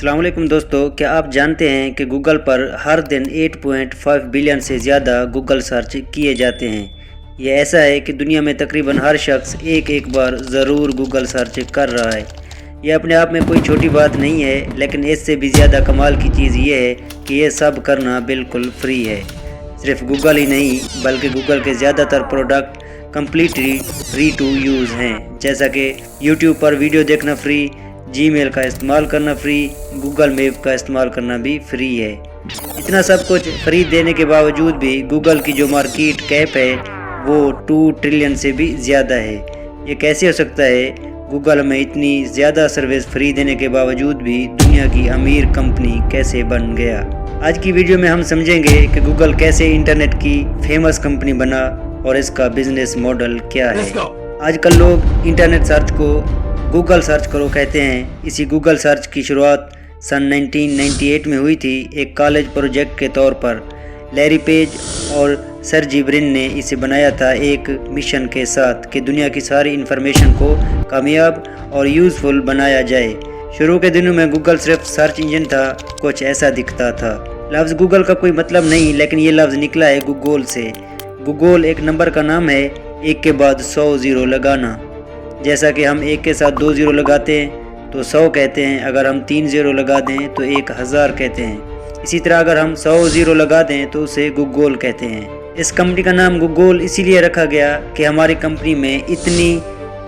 السلام علیکم دوستو، کیا آپ جانتے ہیں کہ گوگل پر ہر دن 8.5 بلین سے زیادہ گوگل سرچ کیے جاتے ہیں۔ یہ ایسا ہے کہ دنیا میں تقریباً ہر شخص ایک بار ضرور گوگل سرچ کر رہا ہے۔ یہ اپنے آپ میں کوئی چھوٹی بات نہیں ہے، لیکن اس سے بھی زیادہ کمال کی چیز یہ ہے کہ یہ سب کرنا بالکل فری ہے۔ صرف گوگل ہی نہیں بلکہ گوگل کے زیادہ تر product completely free to use ہیں، جیسا کہ یوٹیوب پر ویڈیو دیکھنا فری، جی میل کا استعمال کرنا فری، گوگل میپ کا استعمال کرنا بھی فری ہے۔ اتنا سب کچھ فری دینے کے باوجود بھی گوگل کی جو مارکیٹ کیپ ہے وہ 2 ٹریلین سے بھی زیادہ ہے۔ یہ کیسے ہو سکتا ہے؟ گوگل میں اتنی زیادہ سروس فری دینے کے باوجود بھی دنیا کی امیر کمپنی کیسے بن گیا؟ آج کی ویڈیو میں ہم سمجھیں گے کہ گوگل کیسے انٹرنیٹ کی فیمس کمپنی بنا اور اس کا بزنس ماڈل کیا ہے۔ آج کل لوگ انٹرنیٹ سرچ کو گوگل سرچ کرو کہتے ہیں۔ اسی گوگل سرچ کی شروعات سن 1998 میں ہوئی تھی، ایک کالج پروجیکٹ کے طور پر۔ لیری پیج اور سرجی برن نے اسے بنایا تھا ایک مشن کے ساتھ کہ دنیا کی ساری انفارمیشن کو کامیاب اور یوزفل بنایا جائے۔ شروع کے دنوں میں گوگل صرف سرچ انجن تھا، کچھ ایسا دکھتا تھا۔ لفظ گوگل کا کوئی مطلب نہیں، لیکن یہ لفظ نکلا ہے گوگول سے۔ گوگول ایک نمبر کا نام ہے، ایک کے بعد 100 زیرو لگانا۔ جیسا کہ ہم ایک کے ساتھ 2 زیرو لگاتے ہیں تو 100 کہتے ہیں، اگر ہم 3 زیرو لگا دیں تو 1000 کہتے ہیں۔ اسی طرح اگر ہم 100 زیرو لگا دیں تو اسے گوگول کہتے ہیں۔ اس کمپنی کا نام گوگول اسی لیے رکھا گیا کہ ہماری کمپنی میں اتنی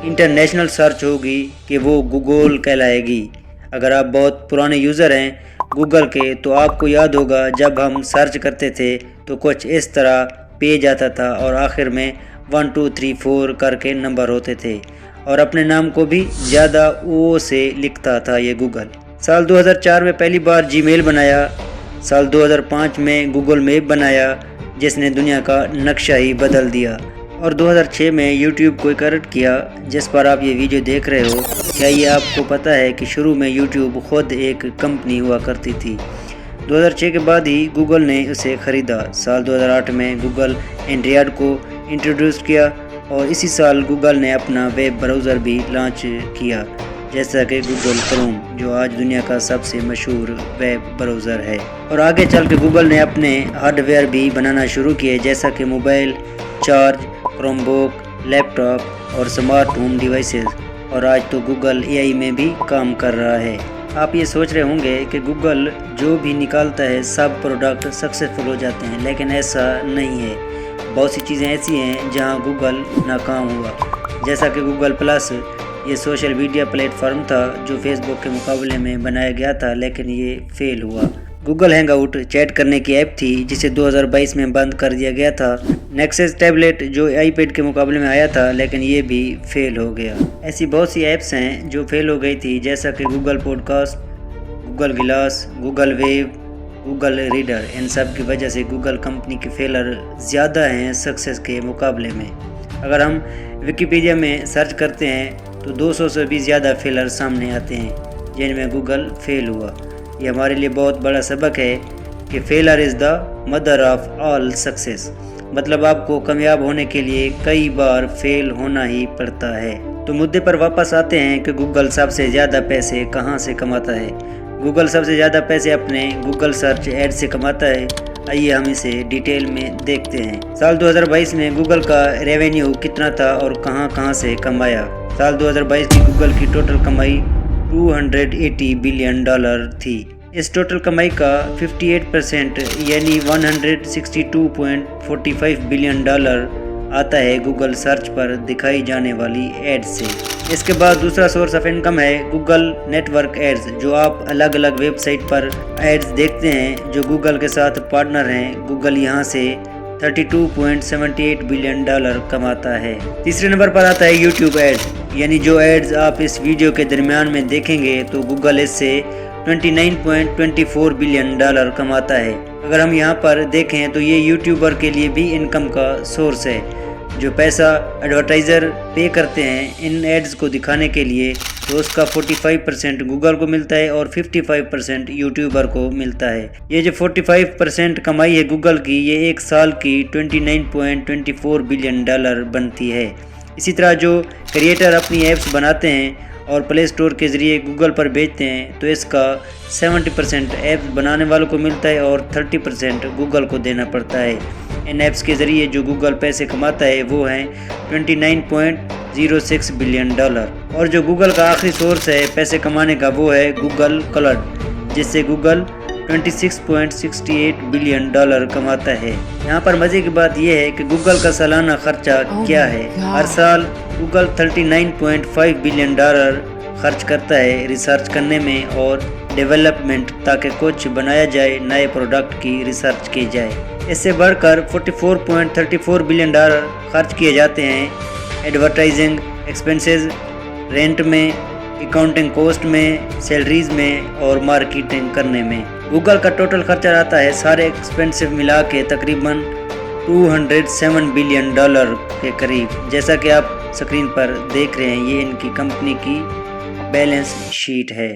انٹرنیشنل سرچ ہوگی کہ وہ گوگول کہلائے گی۔ اگر آپ بہت پرانے یوزر ہیں گوگل کے تو آپ کو یاد ہوگا جب ہم سرچ کرتے تھے تو کچھ اس طرح پیج آتا تھا اور آخر میں 1 2 3 4 کر کے نمبر ہوتے تھے، اور اپنے نام کو بھی زیادہ او سے لکھتا تھا یہ گوگل۔ سال 2004 میں پہلی بار جی میل بنایا۔ سال 2005 میں گوگل میپ بنایا جس نے دنیا کا نقشہ ہی بدل دیا، اور 2006 میں یوٹیوب کو ایکوائر کیا جس پر آپ یہ ویڈیو دیکھ رہے ہو۔ کیا یہ آپ کو پتہ ہے کہ شروع میں یوٹیوب خود ایک کمپنی ہوا کرتی تھی؟ 2006 کے بعد ہی گوگل نے اسے خریدا۔ سال 2008 میں گوگل اینڈرائڈ کو انٹروڈیوس کیا، اور اسی سال گوگل نے اپنا ویب براؤزر بھی لانچ کیا، جیسا کہ گوگل کروم، جو آج دنیا کا سب سے مشہور ویب براؤزر ہے۔ اور آگے چل کے گوگل نے اپنے ہارڈ ویئر بھی بنانا شروع کیے، جیسا کہ موبائل چارج، کروم بک، لیپ ٹاپ اور سمارٹ ہوم ڈیوائسز، اور آج تو گوگل اے آئی میں بھی کام کر رہا ہے۔ آپ یہ سوچ رہے ہوں گے کہ گوگل جو بھی نکالتا ہے سب پروڈکٹ سکسیسفل ہو جاتے ہیں، لیکن ایسا نہیں ہے۔ بہت سی چیزیں ایسی ہیں جہاں گوگل ناکام ہوا، جیسا کہ گوگل پلس۔ یہ سوشل میڈیا پلیٹ فارم تھا جو فیس بک کے مقابلے میں بنایا گیا تھا، لیکن یہ فیل ہوا۔ گوگل ہینگ آؤٹ چیٹ کرنے کی ایپ تھی جسے 2022 میں بند کر دیا گیا تھا۔ نیکسس ٹیبلیٹ جو آئی پیڈ کے مقابلے میں آیا تھا، لیکن یہ بھی فیل ہو گیا۔ ایسی بہت سی ایپس ہیں جو فیل ہو گئی تھی، جیسا کہ Google podcast, Google Glass, Google Wave, Google Reader. ان سب کی وجہ سے گوگل کمپنی کے فیلر زیادہ ہیں سکسیس کے مقابلے میں۔ اگر ہم ویکیپیڈیا میں سرچ کرتے ہیں تو 200 سے بھی زیادہ فیلر سامنے آتے ہیں جن میں گوگل فیل ہوا۔ یہ ہمارے لیے بہت بڑا سبق ہے کہ فیلر از the mother of all success, مطلب آپ کو کامیاب ہونے کے لیے کئی بار فیل ہونا ہی پڑتا ہے۔ تو مدعے پر واپس آتے ہیں کہ گوگل سب سے زیادہ پیسے کہاں سے کماتا ہے۔ گوگل سب سے زیادہ پیسے اپنے گوگل سرچ ایڈ سے کماتا ہے۔ آئیے ہم اسے ڈیٹیل میں دیکھتے ہیں۔ سال 2022 میں گوگل کا ریونیو کتنا تھا اور کہاں کہاں سے کمایا؟ سال 2022 کی گوگل کی ٹوٹل کمائی $280 بلین تھی۔ اس ٹوٹل کمائی کا 58% یعنی $162.45 بلین آتا ہے گوگل سرچ پر دکھائی جانے والی ایڈ سے۔ اس کے بعد دوسرا سورس آف انکم ہے گوگل نیٹ ورک ایڈز، جو آپ الگ الگ ویب سائٹ پر ایڈز دیکھتے ہیں جو گوگل کے ساتھ پارٹنر ہیں۔ گوگل یہاں سے $32.78 بلین کماتا ہے۔ تیسرے نمبر پر آتا ہے یوٹیوب ایڈز، یعنی جو ایڈز آپ اس ویڈیو کے درمیان میں دیکھیں گے تو گوگل اس سے $29.24 بلین کماتا ہے۔ اگر ہم یہاں پر دیکھیں تو یہ یوٹیوبر کے لیے بھی انکم کا سورس ہے۔ جو پیسہ ایڈورٹائزر پے کرتے ہیں ان ایڈز کو دکھانے کے لیے، تو اس کا 45% گوگل کو ملتا ہے اور 55% یوٹیوبر کو ملتا ہے۔ یہ جو 45% کمائی ہے گوگل کی، یہ ایک سال کی $29.24 بلین بنتی ہے۔ اسی طرح جو کریٹر اپنی ایپس بناتے ہیں اور پلے سٹور کے ذریعے گوگل پر بیچتے ہیں تو اس کا 70% ایپس بنانے والوں کو ملتا ہے اور 30% گوگل کو دینا پڑتا ہے۔ ان ایپس کے ذریعے جو گوگل پیسے کماتا ہے وہ ہیں $29.06 بلین، اور جو گوگل کا آخری سورس ہے پیسے کمانے کا وہ ہے گوگل کلاؤڈ، جس سے گوگل $26.68 بلین کماتا ہے۔ یہاں پر مزے کی بات یہ ہے کہ گوگل کا سالانہ خرچہ کیا ہے۔ ہر سال گوگل $39.5 بلین خرچ کرتا ہے ریسرچ کرنے میں اور ڈیولپمنٹ، تاکہ کچھ بنایا جائے، نئے پروڈکٹ کی ریسرچ کی جائے۔ اس سے بڑھ کر $44.34 بلین خرچ کیے جاتے ہیں ایڈورٹائزنگ ایکسپنسز، رینٹ میں، اکاؤنٹنگ کوسٹ میں، سیلریز میں اور مارکیٹنگ کرنے میں۔ گوگل کا ٹوٹل خرچہ آتا ہے سارے ایکسپنسز ملا کے تقریباً $207 بلین کے قریب۔ جیسا کہ آپ سکرین پر دیکھ رہے ہیں، یہ ان کی کمپنی کی بیلنس شیٹ ہے۔